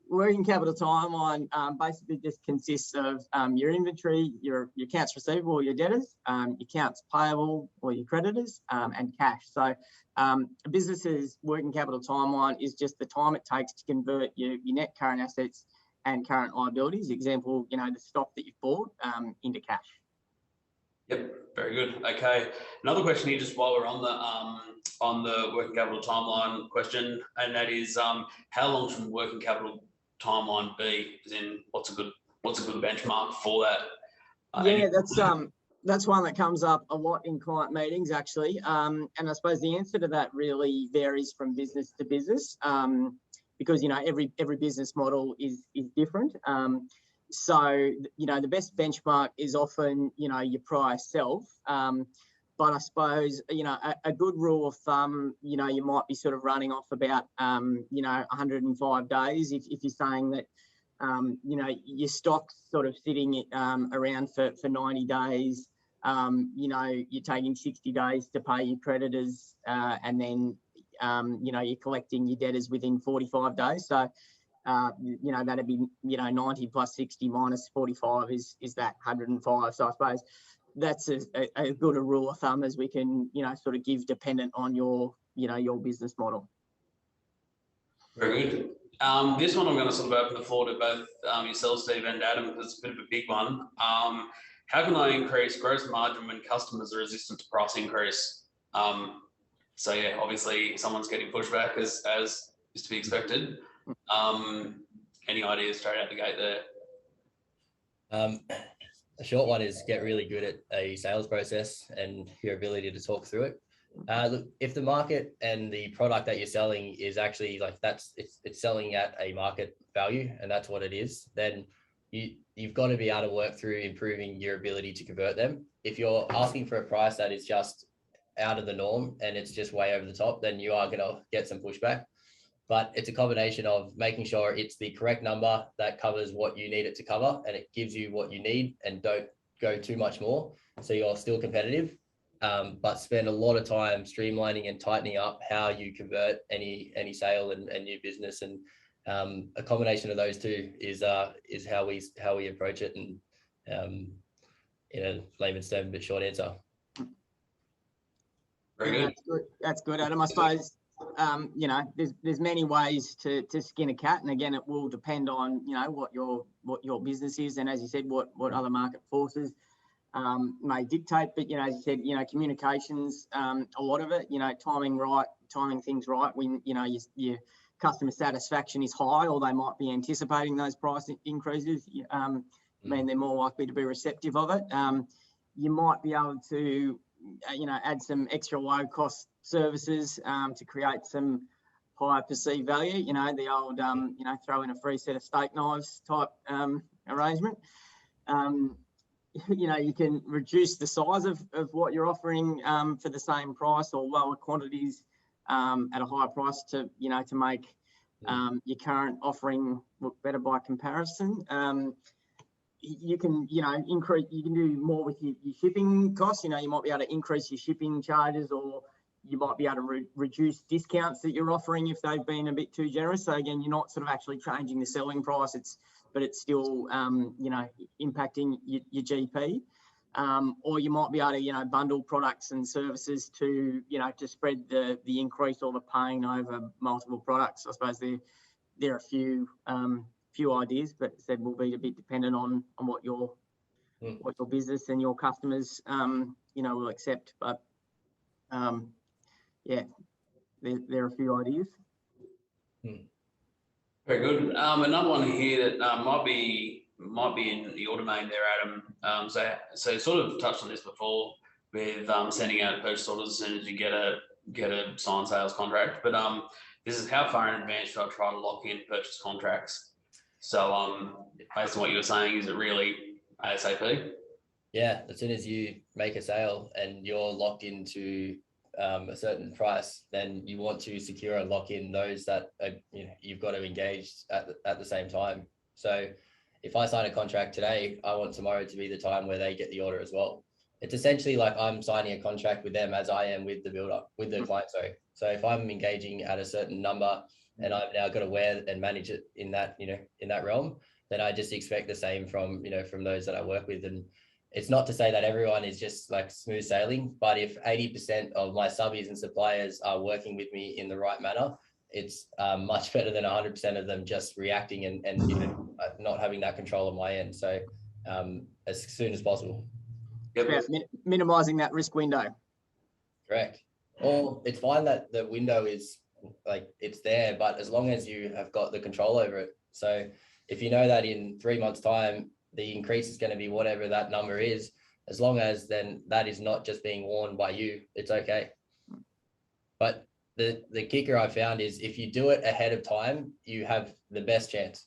[SPEAKER 3] Working capital timeline basically just consists of your inventory, your accounts receivable, your debtors, your accounts payable or your creditors, and cash. So a business's working capital timeline is just the time it takes to convert your net current assets and current liabilities. Example, the stock that you've bought into cash.
[SPEAKER 1] Yep, very good. Okay, another question here, just while we're on the working capital timeline question, and that is how long should working capital timeline be? As in, what's a good benchmark for that?
[SPEAKER 3] That's one that comes up a lot in client meetings, actually. And I suppose the answer to that really varies from business to business, because, you know, every business model is different. So, you know, the best benchmark is often, you know, your prior self. But I suppose, you know, a good rule of thumb, you know, you might be sort of running off about, you know, 105 days if you're saying that, you know, your stock's sort of sitting around for 90 days. You know, you're taking 60 days to pay your creditors, and then, you know, you're collecting your debtors within 45 days. So, you know, that'd be, you know, 90 plus 60 minus 45 is that 105. So I suppose that's a good a rule of thumb as we can, you know, sort of give dependent on your, you know, your business model.
[SPEAKER 1] Very good. This one I'm going to sort of open the floor to both yourself, Steve, and Adam, because it's a bit of a big one. How can I increase gross margin when customers are resistant to price increase? So yeah, obviously someone's getting pushback as is to be expected. Any ideas straight out the gate there?
[SPEAKER 2] A short one is get really good at a sales process and your ability to talk through it. Look, if the market and the product that you're selling is actually like it's selling at a market value and that's what it is, then you've got to be able to work through improving your ability to convert them. If you're asking for a price that is just out of the norm and it's just way over the top, then you are going to get some pushback. But it's a combination of making sure it's the correct number that covers what you need it to cover and it gives you what you need and don't go too much more. So you're still competitive, but spend a lot of time streamlining and tightening up how you convert any sale and new business. And a combination of those two is how we approach it. And in a layman's term, but short answer.
[SPEAKER 1] Very good.
[SPEAKER 3] That's good, Adam. I suppose, you know, there's many ways to skin a cat, and again, it will depend on, you know, what your business is, and as you said, what other market forces may dictate. But, you know, as you said, you know, communications, a lot of it, you know, timing things right when, you know, your customer satisfaction is high, or they might be anticipating those price increases. Mean they're more likely to be receptive of it. You might be able to, you know, add some extra low cost services to create some higher perceived value. You know, the old, you know, throw in a free set of steak knives type arrangement. You know, you can reduce the size of what you're offering for the same price, or lower quantities at a higher price to, you know, to make your current offering look better by comparison. You can, you know, you can do more with your shipping costs. You know, you might be able to increase your shipping charges, or you might be able to reduce discounts that you're offering if they've been a bit too generous. So again, you're not sort of actually changing the selling price, but it's still, you know, impacting your GP. Or you might be able to, you know, bundle products and services to, you know, to spread the increase or the pain over multiple products. I suppose there are a few ideas, but said will be a bit dependent on what your business and your customers, you know, will accept. But yeah, there are a few ideas.
[SPEAKER 1] Very good. Another one here that might be in your domain there, Adam. So sort of touched on this before with sending out purchase orders as soon as you get a signed sales contract. But this is how far in advance should I try to lock in purchase contracts? So based on what you were saying, is it really ASAP?
[SPEAKER 2] Yeah, as soon as you make a sale and you're locked into a certain price, then you want to secure and lock in those that are, you know, you've got to engage at the same time. So if I sign a contract today, I want tomorrow to be the time where they get the order as well. It's essentially like I'm signing a contract with them as I am with the client. Sorry. So if I'm engaging at a certain number and I've now got to wear and manage it in that, you know, in that realm, then I just expect the same from, you know, from those that I work with. And it's not to say that everyone is just like smooth sailing, but if 80% of my subbies and suppliers are working with me in the right manner, it's much better than 100% of them just reacting and you know, not having that control on my end. So as soon as possible.
[SPEAKER 3] Yep. Minimizing that risk window.
[SPEAKER 2] Correct. Or it's fine that the window is like it's there, but as long as you have got the control over it. So if you know that in 3 months' time, the increase is going to be whatever that number is, as long as then that is not just being worn by you, it's okay. But the kicker I found is if you do it ahead of time, you have the best chance.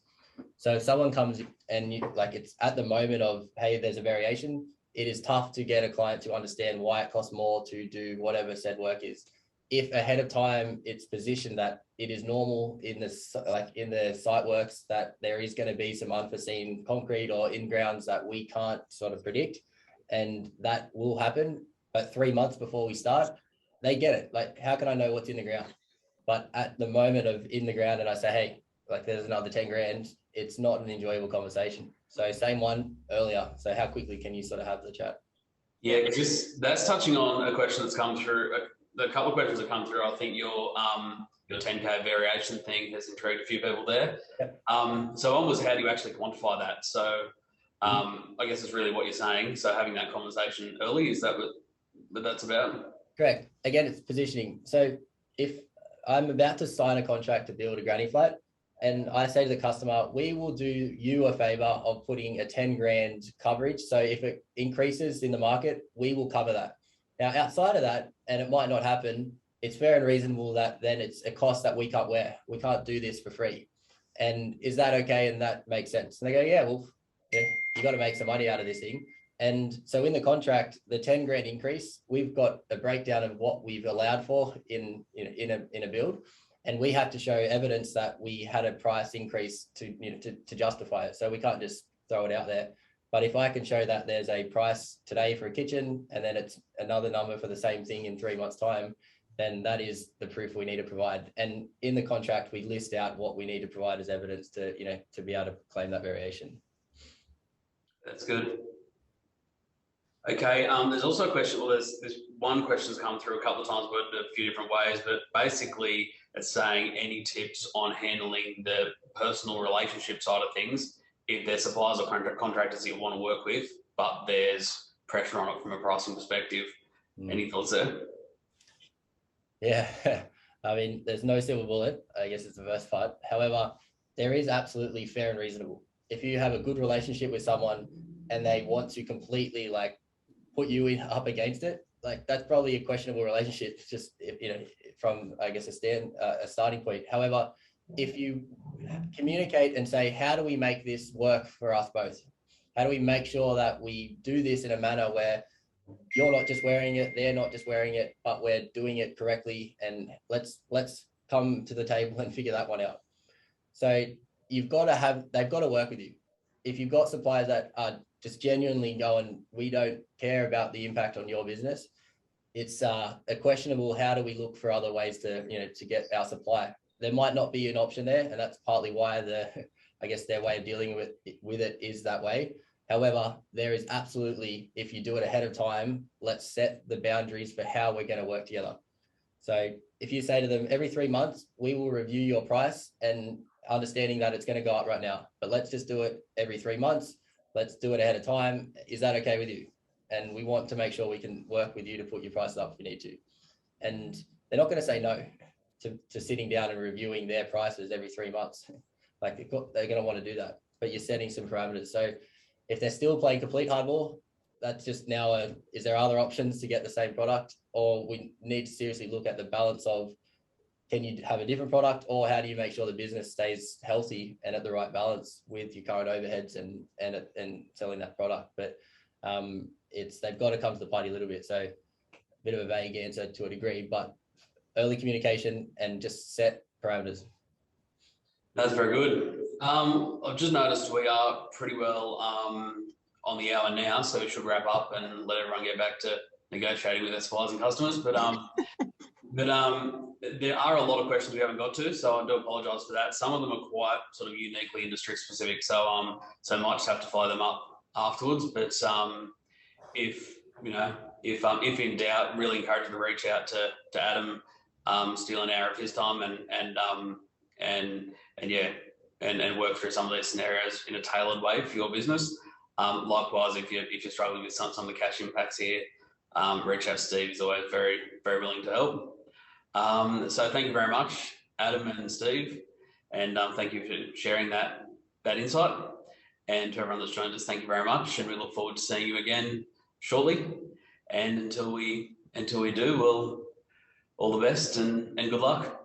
[SPEAKER 2] So if someone comes and it's at the moment of, hey, there's a variation, it is tough to get a client to understand why it costs more to do whatever said work is. If ahead of time it's positioned that it is normal in the site works that there is going to be some unforeseen concrete or in grounds that we can't sort of predict, and that will happen, but 3 months before we start, they get it. Like, how can I know what's in the ground? But at the moment of in the ground and I say, hey, like there's another 10 grand, it's not an enjoyable conversation. So same one earlier. So how quickly can you sort of have the chat?
[SPEAKER 1] Yeah, that's touching on a question that's come through. A couple of questions have come through. I think your 10K variation thing has intrigued a few people there.
[SPEAKER 2] Yep.
[SPEAKER 1] So one was, how do you actually quantify that? So I guess it's really what you're saying. So having that conversation early, is that what that's about?
[SPEAKER 2] Correct. Again, it's positioning. So if I'm about to sign a contract to build a granny flat, and I say to the customer, we will do you a favor of putting a 10 grand coverage. So if it increases in the market, we will cover that. Now, outside of that, and it might not happen, it's fair and reasonable that then it's a cost that we can't wear. We can't do this for free. And is that okay? And that makes sense. And they go, yeah, well, yeah, you got to make some money out of this thing. And so in the contract, the 10 grand increase, we've got a breakdown of what we've allowed for in a build. And we have to show evidence that we had a price increase to justify it. So we can't just throw it out there. But if I can show that there's a price today for a kitchen and then it's another number for the same thing in 3 months' time, then that is the proof we need to provide. And in the contract, we list out what we need to provide as evidence to be able to claim that variation.
[SPEAKER 1] That's good. Okay, there's also a question, well, there's one question that's come through a couple of times, worded a few different ways, but basically it's saying any tips on handling the personal relationship side of things if there's suppliers or contractors that you want to work with, but there's pressure on it from a pricing perspective. Any thoughts there?
[SPEAKER 2] Yeah, I mean, there's no silver bullet, I guess it's the first part. However, there is absolutely fair and reasonable. If you have a good relationship with someone and they want to completely put you up against it, that's probably a questionable relationship, just from I guess a starting point. However, if you communicate and say, how do we make this work for us both? How do we make sure that we do this in a manner where you're not just wearing it, they're not just wearing it, but we're doing it correctly, and let's come to the table and figure that one out. So they've got to work with you. If you've got suppliers that are just genuinely going, we don't care about the impact on your business, it's a questionable, how do we look for other ways to get our supply? There might not be an option there, and that's partly why their way of dealing with it is that way. However, there is absolutely, if you do it ahead of time, let's set the boundaries for how we're going to work together. So if you say to them, every 3 months, we will review your price, and understanding that it's going to go up right now, but let's just do it every 3 months. Let's do it ahead of time. Is that okay with you? And we want to make sure we can work with you to put your prices up if we need to. And they're not going to say no to sitting down and reviewing their prices every 3 months. They're going to want to do that, but you're setting some parameters. So if they're still playing complete hardball, that's just now is there other options to get the same product, or we need to seriously look at the balance of, can you have a different product, or how do you make sure the business stays healthy and at the right balance with your current overheads and selling that product? But they've got to come to the party a little bit. So a bit of a vague answer to a degree, but early communication and just set parameters.
[SPEAKER 1] That's very good. I've just noticed we are pretty well on the hour now, so we should wrap up and let everyone get back to negotiating with their suppliers and customers. But there are a lot of questions we haven't got to, so I do apologise for that. Some of them are quite sort of uniquely industry specific, so I might just have to follow them up afterwards. But if in doubt, really encourage you to reach out to Adam, steal an hour of his time and work through some of these scenarios in a tailored way for your business. Likewise, if you're struggling with some of the cash impacts here, reach out to Steve. He's always very, very willing to help. So thank you very much, Adam and Steve, and thank you for sharing that insight. And to everyone that's joined us, thank you very much, and we look forward to seeing you again shortly. And until we do, well, all the best and good luck.